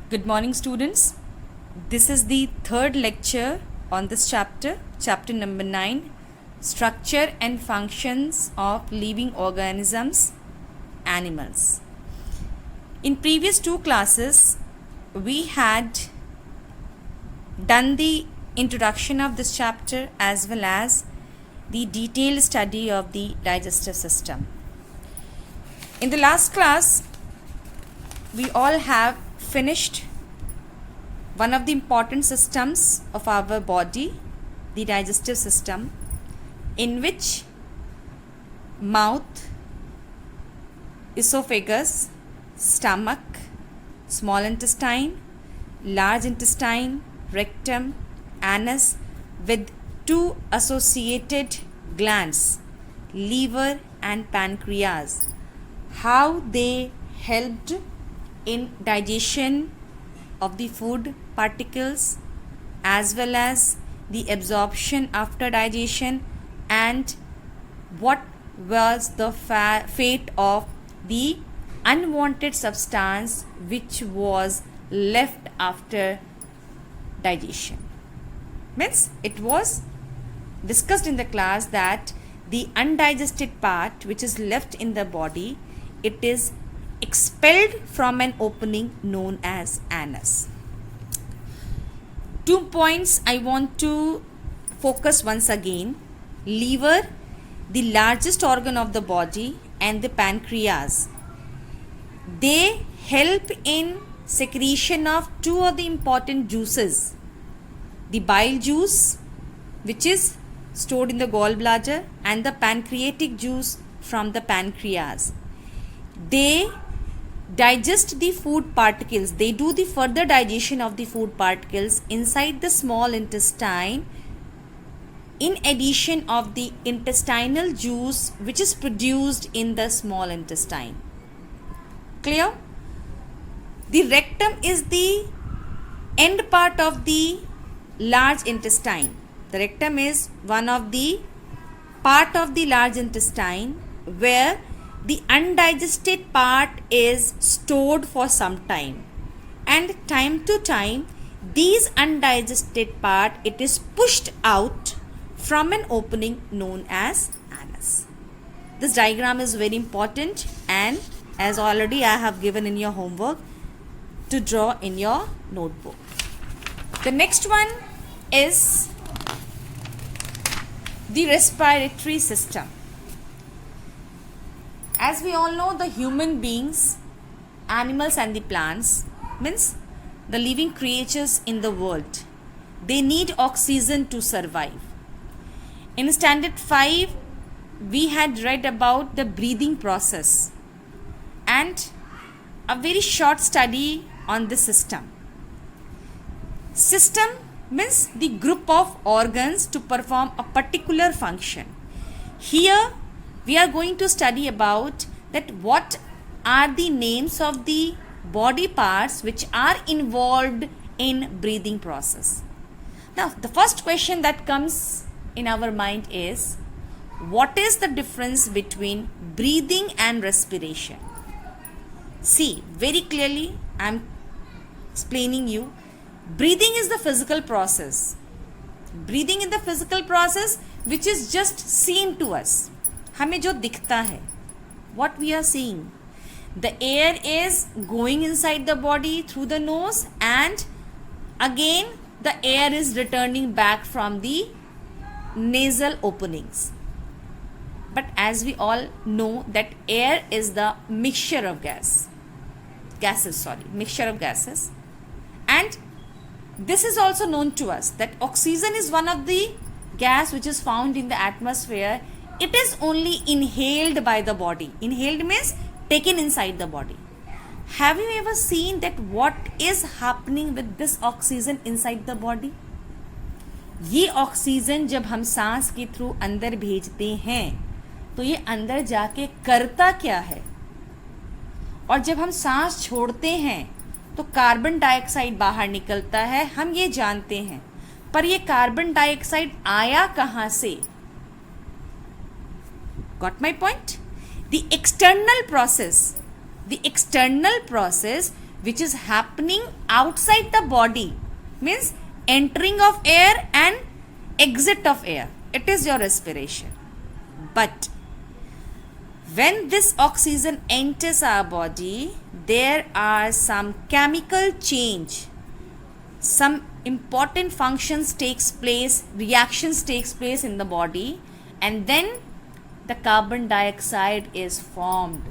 Good morning, students. This is the third lecture on this chapter, chapter number 9, Structure and Functions of Living Organisms, Animals. In previous two classes, we had done the introduction of this chapter as well as the detailed study of the digestive system. In the last class, we all have finished one of the important systems of our body, the digestive system, in which mouth, esophagus, stomach, small intestine, large intestine, rectum, anus, with two associated glands, liver and pancreas, how they helped in digestion of the food particles as well as the absorption after digestion, and what was the fate of the unwanted substance which was left after digestion. Means it was discussed in the class that the undigested part which is left in the body, it is expelled from an opening known as anus. 2 points I want to focus once again. Liver, the largest organ of the body, and the pancreas. They help in secretion of two of the important juices. The bile juice, which is stored in the gallbladder, and the pancreatic juice from the pancreas. They digest the food particles. They do the further digestion of the food particles inside the small intestine, in addition of the intestinal juice which is produced in the small intestine. Clear? The rectum is the end part of the large intestine. The rectum is one of the part of the large intestine where the undigested part is stored for some time, and time to time these undigested part, it is pushed out from an opening known as anus. This diagram is very important, and as already I have given in your homework to draw in your notebook. The next one is the respiratory system. As we all know, the human beings, animals and the plants, means the living creatures in the world, they need oxygen to survive. In standard 5, we had read about the breathing process and a very short study on the system. System means the group of organs to perform a particular function. Here we are going to study about that what are the names of the body parts which are involved in breathing process. Now the first question that comes in our mind is, what is the difference between breathing and respiration? See, very clearly I am explaining you. Breathing is the physical process. Breathing is the physical process which is just seen to us. हमें जो दिखता है, what we are seeing, the air is going inside the body through the nose, and again the air is returning back from the nasal openings. But as we all know that air is the mixture of mixture of gases, and this is also known to us that oxygen is one of the gas which is found in the atmosphere. It is only inhaled by the body. Inhaled means taken inside the body. Have you ever seen that what is happening with this oxygen inside the body? ये oxygen जब हम सांस के through अंदर भेजते हैं तो ये अंदर जाके करता क्या है, और जब हम सांस छोड़ते हैं तो कार्बन डाइऑक्साइड बाहर निकलता है, हम ये जानते हैं, पर ये कार्बन डाइऑक्साइड आया कहाँ से? Got my point? The external process which is happening outside the body, means entering of air and exit of air. It is your respiration. But when this oxygen enters our body, there are some chemical change, some important functions takes place, reactions takes place in the body, and then the carbon dioxide is formed.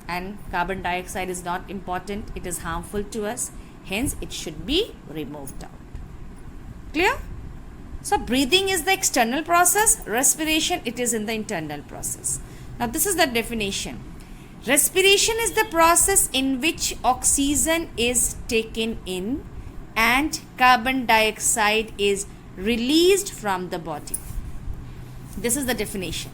And carbon dioxide is not important, it is harmful to us, hence it should be removed out. Clear? So breathing is the external process, respiration it is in the internal process. Now this is the definition. Respiration is the process in which oxygen is taken in and carbon dioxide is released from the body. This is the definition.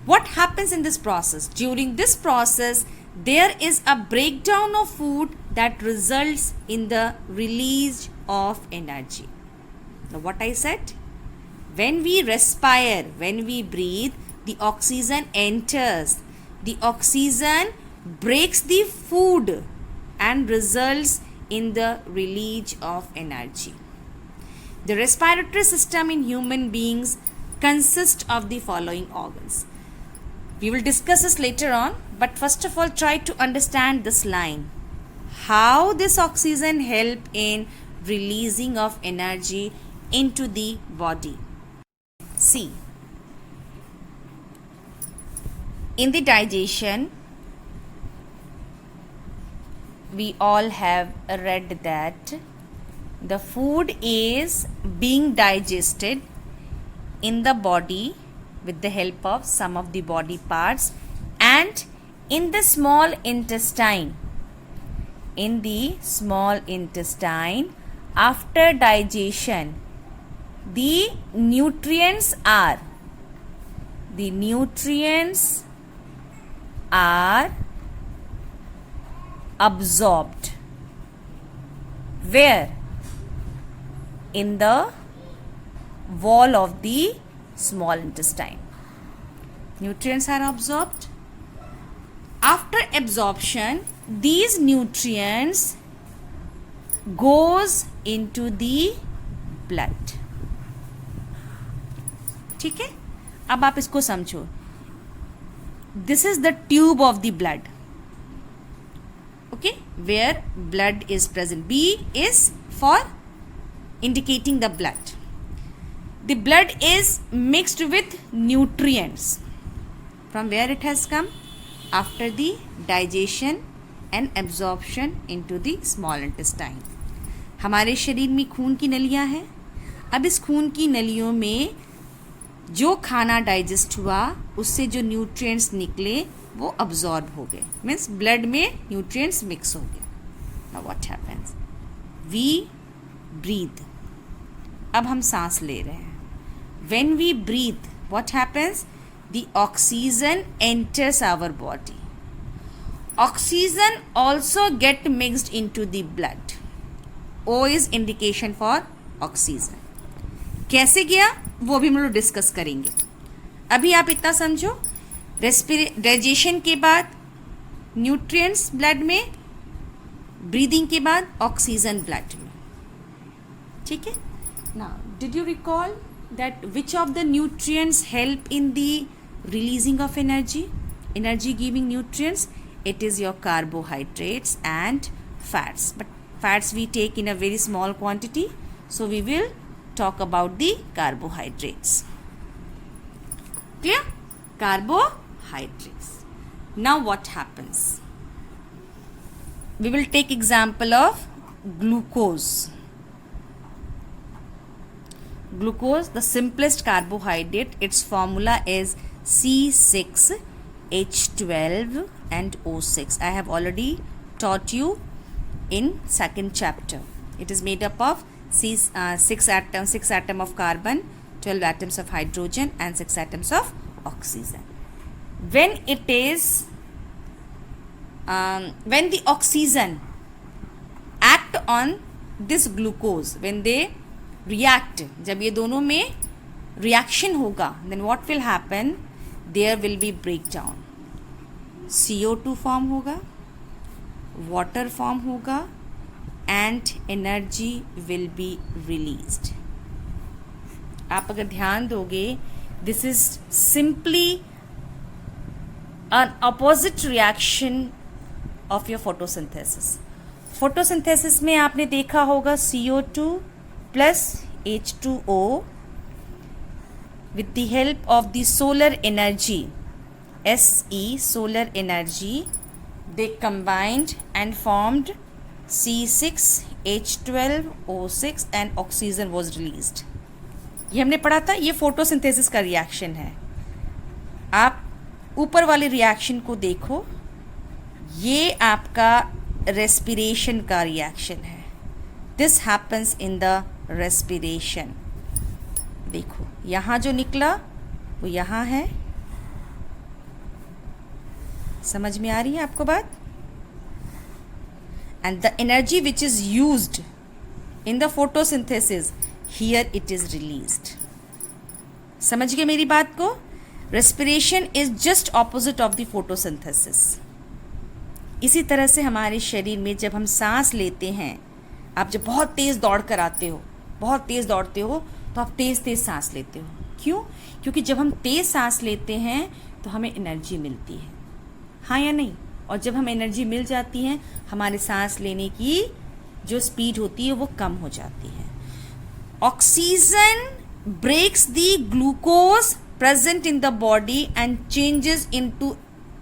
What happens in this process? During this process, there is a breakdown of food that results in the release of energy. Now what I said? When we respire, when we breathe, the oxygen enters. The oxygen breaks the food and results in the release of energy. The respiratory system in human beings consists of the following organs. We will discuss this later on, but first of all try to understand this line. How this oxygen help in releasing of energy into the body. See, in the digestion, we all have read that the food is being digested in the body with the help of some of the body parts, and in the small intestine. In the small intestine, after digestion, the nutrients are absorbed. Where? In the wall of the small intestine. Nutrients are absorbed. After absorption, these nutrients goes into the blood. ठीक है? अब आप इसको समझो. This is the tube of the blood. Okay, where blood is present. B is for indicating the blood. The blood is mixed with nutrients. From where it has come? After the digestion and absorption into the small intestine. हमारे शरीर में खून की नलियाँ हैं. अब इस खून की नलियों में जो खाना डाइजेस्ट हुआ उससे जो न्यूट्रिएंट्स निकले वो अब्जॉर्ब हो गए. मीन्स ब्लड में न्यूट्रिएंट्स मिक्स हो गए. Now what happens? We breathe. अब हम सांस ले रहे हैं. When we breathe, what happens? The oxygen enters our body. Oxygen also get mixed into the blood. O is indication for oxygen. कैसे गया वो भी हम लोग डिस्कस करेंगे. अभी आप इतना समझो, डाइजेशन के बाद न्यूट्रिएंट्स ब्लड में, ब्रीदिंग के बाद ऑक्सीजन ब्लड में. ठीक है. Now did you recall that which of the nutrients help in the releasing of energy giving nutrients? It is your carbohydrates and fats, but fats we take in a very small quantity, so we will talk about the carbohydrates. Clear? Carbohydrates. Now what happens? We will take example of glucose. Glucose, the simplest carbohydrate, its formula is C6H12 and O6. I have already taught you in second chapter. It is made up of six atoms of carbon, 12 atoms of hydrogen and 6 atoms of oxygen. When it is when the oxygen act on this glucose, when they react, जब ये दोनों में reaction होगा, then what will happen? There will be breakdown. CO2 form होगा, water form होगा and energy will be released. आप अगर ध्यान दोगे, this is simply an opposite reaction of your photosynthesis. Photosynthesis में आपने देखा होगा CO2 plus H2O with the help of the solar energy, SE, solar energy, they combined and formed C6H12O6 and oxygen was released. ये हमने पढ़ा था, ये photosynthesis का रिएक्शन है। आप ऊपर वाले रिएक्शन को देखो, ये आपका रेस्पिरेशन का रिएक्शन है। This happens in the respiration. देखो यहाँ जो निकला वो यहाँ है। समझ में आ रही है आपको बात? And the energy which is used in the photosynthesis, here it is released. समझ गए मेरी बात को? Respiration is just opposite of the photosynthesis. इसी तरह से हमारे शरीर में जब हम सांस लेते हैं, आप जब बहुत तेज़ दौड़ कर आते हो, बहुत तेज़ दौड़ते हो, तो आप तेज़ तेज़ सांस लेते हो। क्यों? क्योंकि जब हम तेज़ सांस लेते हैं तो हमें एनर्जी मिलती है, हाँ या नहीं? और जब हमें एनर्जी मिल जाती है, हमारे सांस लेने की जो स्पीड होती है वो कम हो जाती है। Oxygen breaks the glucose present in the body and changes into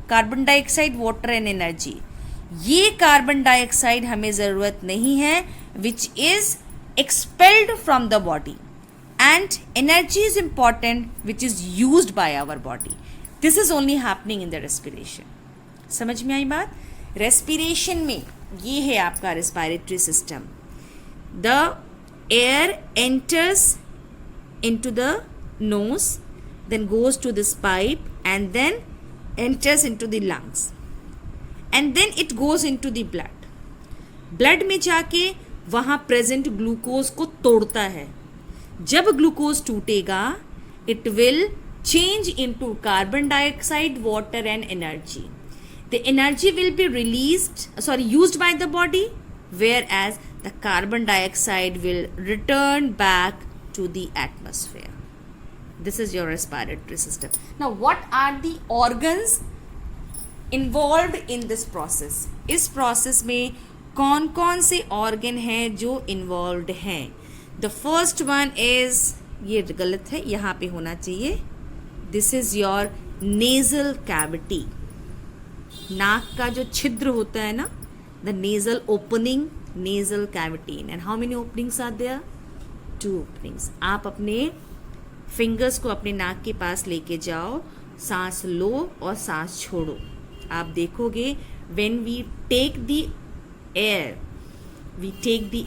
carbon dioxide, water and energy. ये कार्बन डाइऑक्साइड हमें ज़रूरत नहीं है, which is expelled from the body, and energy is important which is used by our body. This is only happening in the respiration. समझ में आई बात? Respiration में ये है आपका respiratory system. The air enters into the nose, then goes to this pipe and then enters into the lungs, and then it goes into the blood. Blood में जाके वहाँ प्रेजेंट ग्लूकोज को तोड़ता है। जब ग्लूकोज टूटेगा, it will change into carbon dioxide, water and energy. The energy will be used by the body, whereas the carbon dioxide will return back to the atmosphere. This is your respiratory system. Now, what are the organs involved in this process? इस process में कौन कौन से organ हैं जो involved हैं? The first one is, ये गलत है, यहाँ पे होना चाहिए, this is your nasal cavity. नाक का जो छिद्र होता है ना, the nasal opening, nasal cavity. And how many openings are there? 2 openings. आप अपने फिंगर्स को अपने नाक के पास लेके जाओ, सांस लो और सांस छोड़ो। आप देखोगे when we take the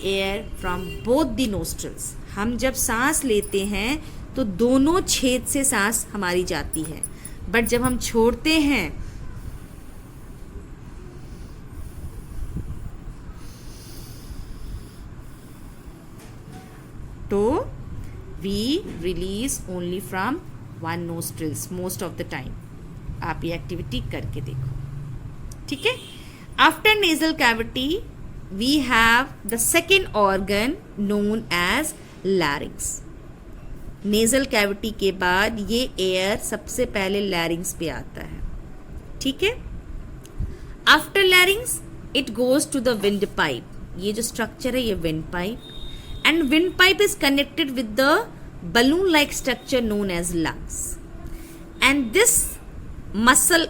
air from both the nostrils. हम जब सांस लेते हैं तो दोनों छेद से सांस हमारी जाती है, बट जब हम छोड़ते हैं तो we release only from one nostrils most of the time. आप ये एक्टिविटी करके देखो, ठीक है? After nasal cavity we have the second organ known as larynx. nasal cavity के बाद ये एयर सबसे पहले larynx पे आता है, ठीक है? After larynx it goes to the windpipe. ये जो स्ट्रक्चर है ये windpipe, and windpipe is connected with the balloon like structure known as lungs, and this muscle,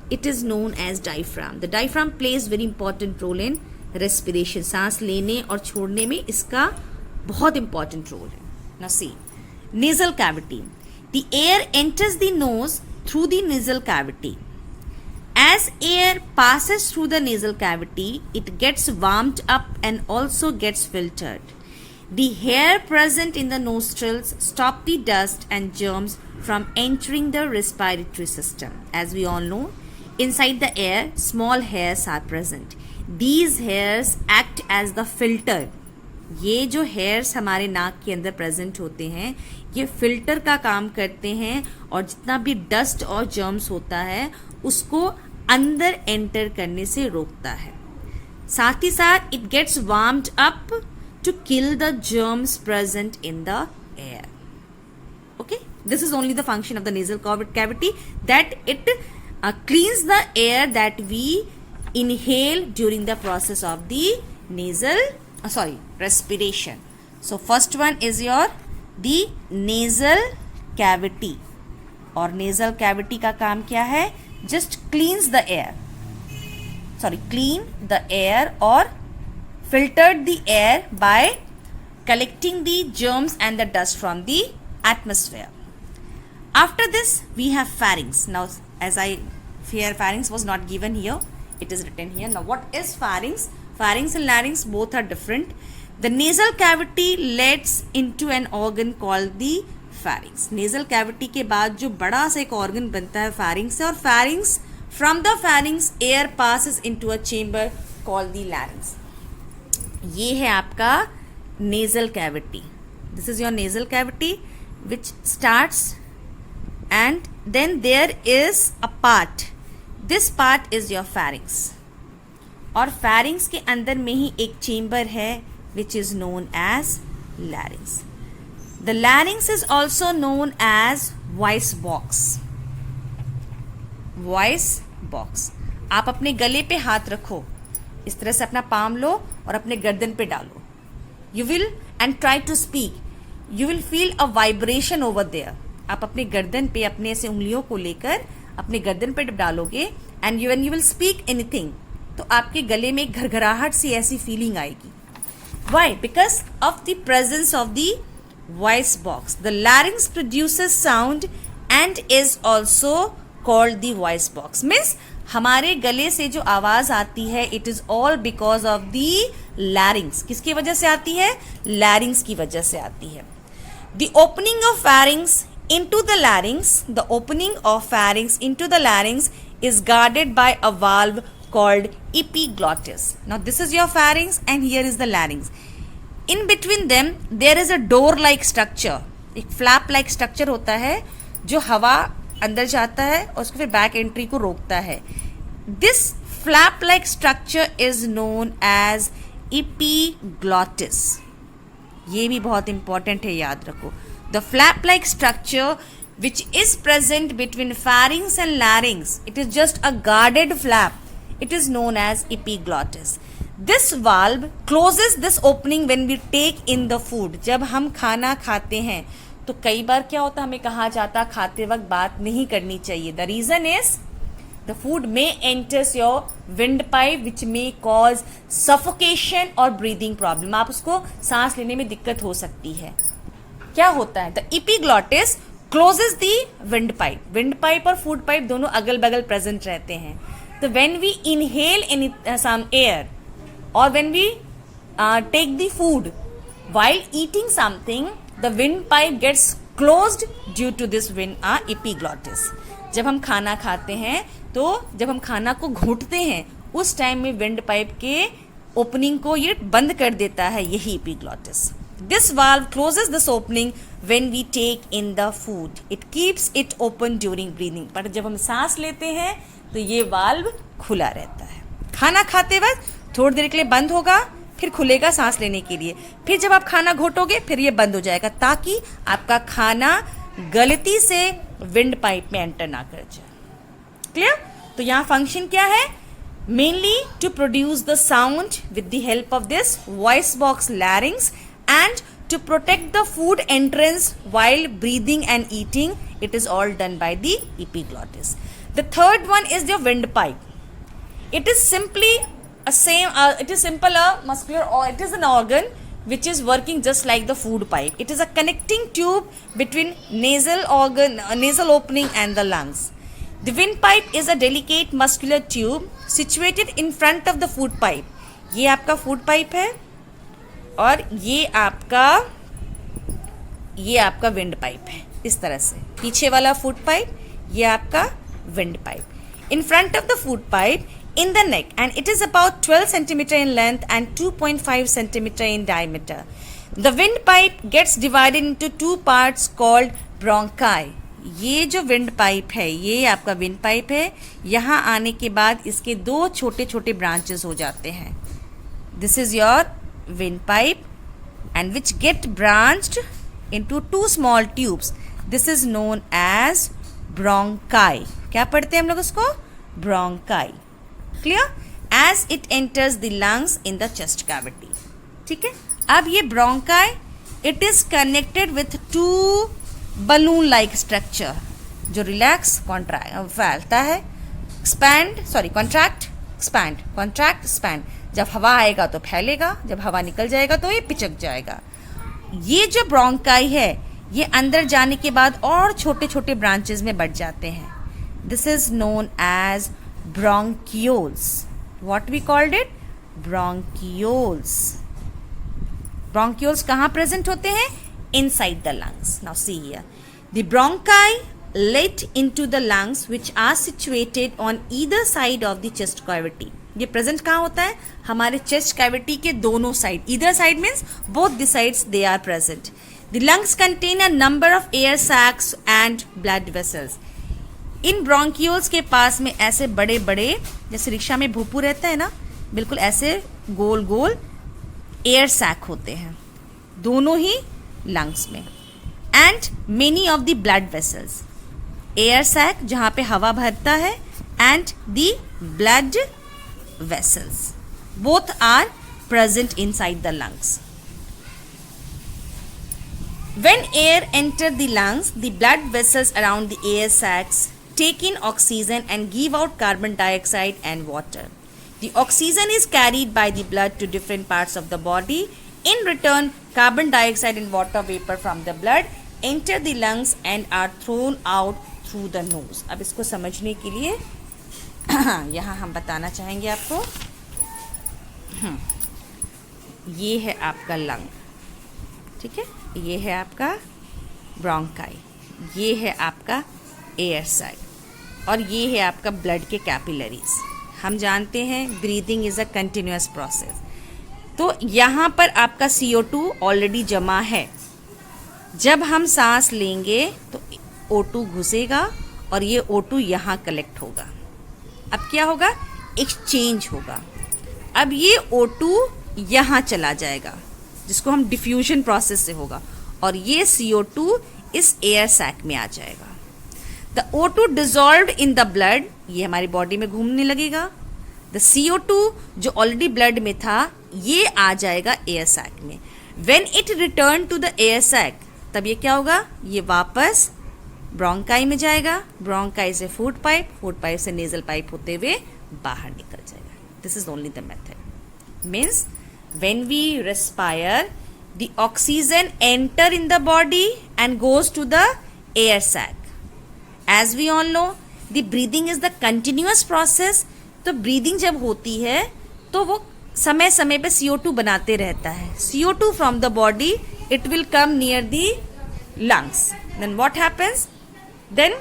it is known as diaphragm. The diaphragm plays very important role in respiration. सांस लेने और छोड़ने में इसका बहुत important role है। Now see, nasal cavity. The air enters the nose through the nasal cavity. As air passes through the nasal cavity, it gets warmed up and also gets filtered. The hair present in the nostrils stop the dust and germs from entering the respiratory system. As we all know, inside the air, small hairs are present. These hairs act as the filter. ये जो hairs हमारे नाक के अंदर present होते हैं, ये filter का काम करते हैं और जितना भी dust और germs होता है उसको अंदर enter करने से रोकता है। साथ ही साथ it gets warmed up to kill the germs present in the air. Okay, this is only the function of the nasal cavity, that it cleans the air that we inhale during the process of the respiration. So first one is the nasal cavity. और nasal cavity का काम क्या है? Just clean the air or filtered the air by collecting the germs and the dust from the atmosphere. After this we have pharynx. Now as I fear pharynx was not given here, it is written here. Now what is pharynx? Pharynx and larynx both are different. The nasal cavity leads into an organ called the pharynx. Nasal cavity के बाद जो बड़ा सा एक organ बनता है pharynx से, और pharynx, from the pharynx air passes into a chamber called the larynx. ये है आपका nasal cavity. This is your nasal cavity which starts, and then there is a part. This part is your pharynx. और pharynx के अंदर में ही एक chamber है which is known as larynx. The larynx is also known as voice box. Voice box. आप अपने गले पे हाथ रखो, इस तरह से अपना पाम लो और अपने गर्दन पे डालो. You will and try to speak. You will feel a vibration over there. आप अपने गर्दन पे अपने ऐसे उंगलियों को लेकर अपने गर्दन पे डालोगे, and when you will speak anything, तो आपके गले में एक घरघराहट सी ऐसी फीलिंग आएगी. Why? Because of the presence of the voice box. The larynx produces sound and is also called the voice box. Means हमारे गले से जो आवाज आती है, it is all because of the larynx. किसकी वजह से आती है? larynx की वजह से आती है. The opening of pharynx into the larynx is guarded by a valve called epiglottis. Now this is your pharynx and here is the larynx. In between them there is a door like structure. एक flap like structure होता है जो हवा अंदर जाता है और उसको फिर बैक एंट्री को रोकता है. This flap like structure is known as epiglottis. ये भी बहुत इंपॉर्टेंट है, याद रखो. The flap like structure which is present between pharynx and larynx, it is just a guarded flap. It is known as epiglottis. This valve closes this opening when we take in the food. जब हम खाना खाते हैं तो कई बार क्या होता है, हमें कहा जाता है खाते वक्त बात नहीं करनी चाहिए. The reason is the food may enters your windpipe which may cause suffocation or breathing problem. आप उसको सांस लेने में दिक्कत हो सकती है. क्या होता है? The epiglottis closes the windpipe. Windpipe और food pipe दोनों अगल बगल present रहते हैं. तो when we inhale some air or when we take the food while eating something, the windpipe gets closed due to this epiglottis. जब हम खाना खाते हैं तो जब हम खाना को घोंटते हैं उस टाइम में विंड पाइप के ओपनिंग को ये बंद कर देता है, यही epiglottis. This valve closes this opening when we take in the food. It keeps it open during breathing. पर जब हम सांस लेते हैं तो ये वाल्व खुला रहता है. खाना खाते वक्त थोड़ी देर के लिए बंद होगा, फिर खुलेगा सांस लेने के लिए. फिर जब आप खाना घोटोगे फिर ये बंद हो जाएगा, ताकि आपका खाना गलती से विंड पाइप में एंटर ना कर जाए. क्लियर? तो यहाँ फंक्शन क्या है? Mainly to produce the sound with the help of this voice box larynx and to protect the food entrance while breathing and eating. It is all done by the epiglottis. The third one is the windpipe. It is simply it is simple muscular, or it is an organ which is working just like the food pipe. It is a connecting tube between nasal opening and the lungs. The windpipe is a delicate muscular tube situated in front of the food pipe. ये आपका food pipe है और ये आपका wind pipe है. इस तरह से पीछे वाला फूड पाइप, ये आपका wind pipe. In front of the food pipe in the neck, and it is about 12 centimeter in length and 2.5 centimeter in diameter. The windpipe gets divided into two parts called bronchi. ये जो wind pipe है, ये आपका wind pipe है. यहाँ आने के बाद इसके दो छोटे छोटे ब्रांचेस हो जाते हैं. This is your windpipe and which get branched into two small tubes. This is known as bronchi. क्या पढ़ते हैं हम लोग उसको? Bronchi. Clear? As it enters the lungs in the chest cavity. ठीक है. अब ये bronchi, it is connected with two balloon-like structure जो relax, contract फैलता है, contract, expand. जब हवा आएगा तो फैलेगा, जब हवा निकल जाएगा तो ये पिचक जाएगा. ये जो ब्रोंकाई है ये अंदर जाने के बाद और छोटे छोटे ब्रांचेस में बढ़ जाते हैं. This is known as bronchioles. What we called it? Bronchioles. Bronchioles कहाँ प्रेजेंट होते हैं? Inside the lungs. Now see here. The bronchi let into the lungs which are situated on either side of the chest cavity. ये present कहाँ होता है? हमारे chest cavity के दोनों side. Either side means both the sides they are present. The lungs contain a number of air sacs and blood vessels. इन bronchioles के पास में ऐसे बड़े बड़े, जैसे रिक्शा में भूपू रहता है ना, बिल्कुल ऐसे गोल गोल एयर सैक होते हैं दोनों ही लंग्स में. And many of the blood vessels. Air sac जहाँ पे हवा भरता है and the blood vessels both are present inside the lungs. When air enter the lungs, the blood vessels around the air sacs take in oxygen and give out carbon dioxide and water. The oxygen is carried by the blood to different parts of the body. In return, carbon dioxide and water vapor from the blood enter the lungs and are thrown out through the nose. अब इसको समझने के लिए यहाँ हम बताना चाहेंगे आपको. ये है आपका लंग, ठीक है, ये है आपका ब्रोंकाई, ये है आपका एयर साइड और ये है आपका ब्लड के कैपिलरीज. हम जानते हैं breathing is a continuous process. तो यहाँ पर आपका CO2 ऑलरेडी जमा है. जब हम सांस लेंगे तो O2 घुसेगा और ये O2 यहाँ कलेक्ट होगा. अब क्या होगा? एक्सचेंज होगा. अब ये O2 यहाँ चला जाएगा जिसको हम डिफ्यूजन प्रोसेस से होगा और ये CO2 इस एयर सैक में आ जाएगा. The O2 dissolve in the blood, ये हमारी बॉडी में घूमने लगेगा. द CO2 जो ऑलरेडी ब्लड में था ये आ जाएगा एयर सैक में. When it return to the air sac, तब ये क्या होगा? ये वापस ब्रोंकाई में जाएगा. ब्रोंकाई से फूड पाइप से नेजल पाइप होते हुए बाहर निकल जाएगा. This is only the method. Means when we respire the oxygen enter in the body and goes to the air sac. As we all know the breathing is the continuous process. तो breathing जब होती है तो वो समय समय पे CO2 बनाते रहता है. CO2 from the body it will come near the lungs. Then what happens? Then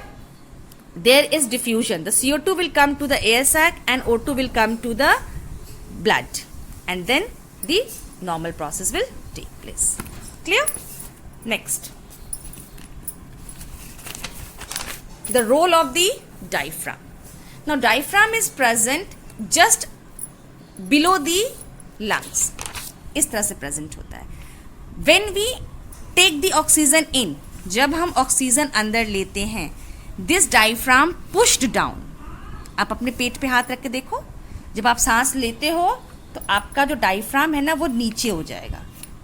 there is diffusion. The CO2 will come to the air sac and O2 will come to the blood, and then the normal process will take place. Clear? Next, the role of the diaphragm. Now diaphragm is present just below the lungs. इस तरह से present होता है. When we take the oxygen in, जब हम oxygen अंदर लेते हैं, दिस डायफ्राम पुश्ड डाउन. आप अपने पेट पे हाथ रख के देखो, जब आप सांस लेते हो तो आपका जो डायफ्राम है ना वो नीचे हो जाएगा,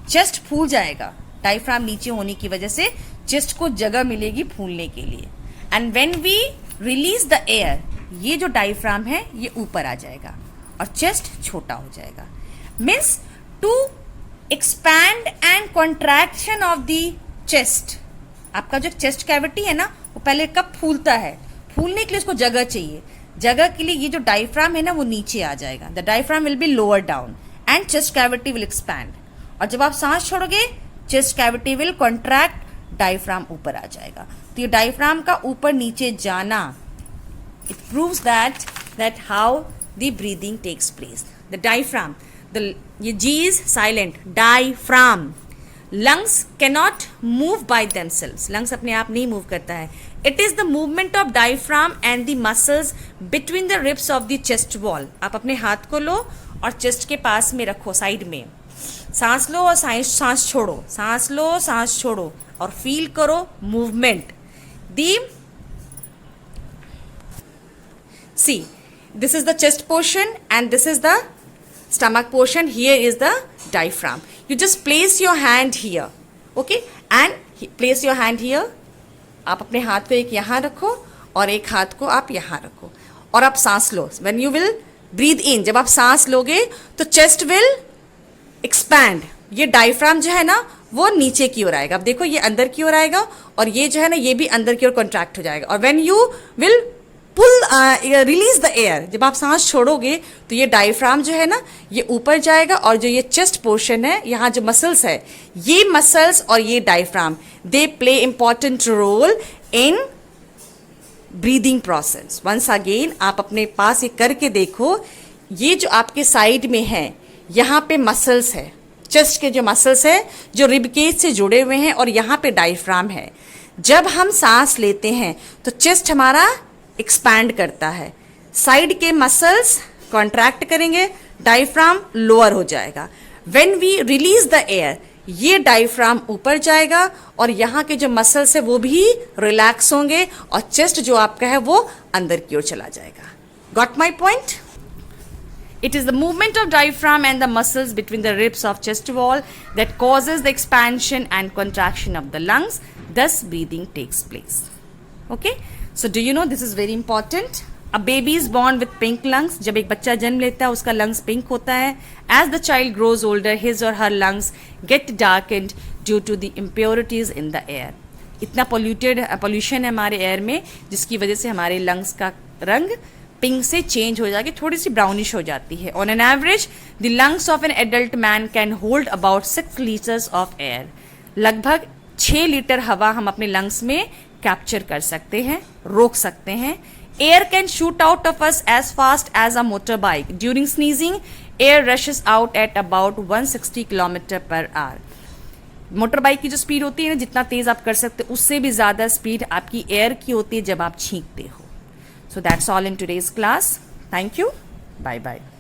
चेस्ट फूल जाएगा. डायफ्राम नीचे होने की वजह से चेस्ट को जगह मिलेगी फूलने के लिए. And when we release the air, ये जो डायफ्राम है ये ऊपर आ जाएगा और चेस्ट छोटा हो जाएगा. Means to expand and contraction of the chest. आपका जो चेस्ट कैविटी है ना वो पहले कब फूलता है, फूलने के लिए उसको जगह चाहिए. जगह के लिए ये जो डायफ्राम है ना वो नीचे आ जाएगा. The diaphragm will be lower down and chest cavity will expand. और जब आप सांस छोड़ोगे chest cavity will contract, diaphragm ऊपर आ जाएगा. तो ये डायफ्राम का ऊपर नीचे जाना, it proves that how the breathing takes place. The diaphragm, ये G is silent, diaphragm. Lungs cannot move by themselves. Lungs अपने आप नहीं मूव करता है. It is the movement of diaphragm and the muscles between the ribs of the chest wall. आप अपने हाथ को लो और चेस्ट के पास में रखो, साइड में। सांस लो और सांस छोड़ो, सांस लो सांस छोड़ो, और फील करो movement. The see, this is the chest portion and this is the stomach portion. Here is the diaphragm. You just place your hand here, okay, and place your hand here. आप अपने हाथ को एक यहाँ रखो और एक हाथ को आप यहाँ रखो और आप सांस लो। When you will breathe in, जब आप सांस लोगे तो chest will expand. ये डायफ्राम जो है ना वो नीचे की ओर आएगा। अब देखो ये अंदर की ओर आएगा और ये जो है ना ये भी अंदर की ओर कॉन्ट्रैक्ट हो जाएगा। और when you will pull release the air, जब आप सांस छोड़ोगे तो ये डायफ्राम जो है ना ये ऊपर जाएगा और जो ये चेस्ट पोर्शन है, यहाँ जो मसल्स है, ये मसल्स और ये diaphragm, they play important role in breathing process. Once again आप अपने पास ये करके देखो, ये जो आपके साइड में है यहाँ पे मसल्स है, चेस्ट के जो मसल्स है जो रिबकेज से जुड़े हुए हैं और यहाँ पे डायफ्राम है। जब हम सांस लेते हैं तो चेस्ट हमारा एक्सपैंड करता है, साइड के मसल्स कॉन्ट्रैक्ट करेंगे, डायफ्राम लोअर हो जाएगा। When we release the air, ये डायफ्राम ऊपर जाएगा और यहाँ के जो मसल्स है वो भी रिलैक्स होंगे और चेस्ट जो आपका है वो अंदर की ओर चला जाएगा। Got my point? It is the movement of diaphragm and the muscles between the ribs of chest wall that causes the expansion and contraction of the lungs. Thus, breathing takes place. Okay? So, do you know this is very important? A baby is born with pink lungs. जब एक बच्चा जन्म लेता है उसका lungs pink होता है. As the child grows older, his or her lungs get darkened due to the impurities in the air. इतना pollution है हमारे एयर में जिसकी वजह से हमारे lungs का रंग पिंक से चेंज हो जाके थोड़ी सी ब्राउनिश हो जाती है। On an average the lungs of an adult man can hold about 6 litres of air. लगभग 6 लीटर हवा हम अपने लंग्स में कैप्चर कर सकते हैं, रोक सकते हैं। Air can shoot out of us as fast as a motor bike. During sneezing air rushes out at about 160 kilometer per hour. Motor bike की जो स्पीड होती है ना, जितना तेज आप कर सकते हो उससे भी ज़्यादा स्पीड आपकी एयर की होती है जब आप छींकते हो। So that's all in today's class. Thank you. Bye bye.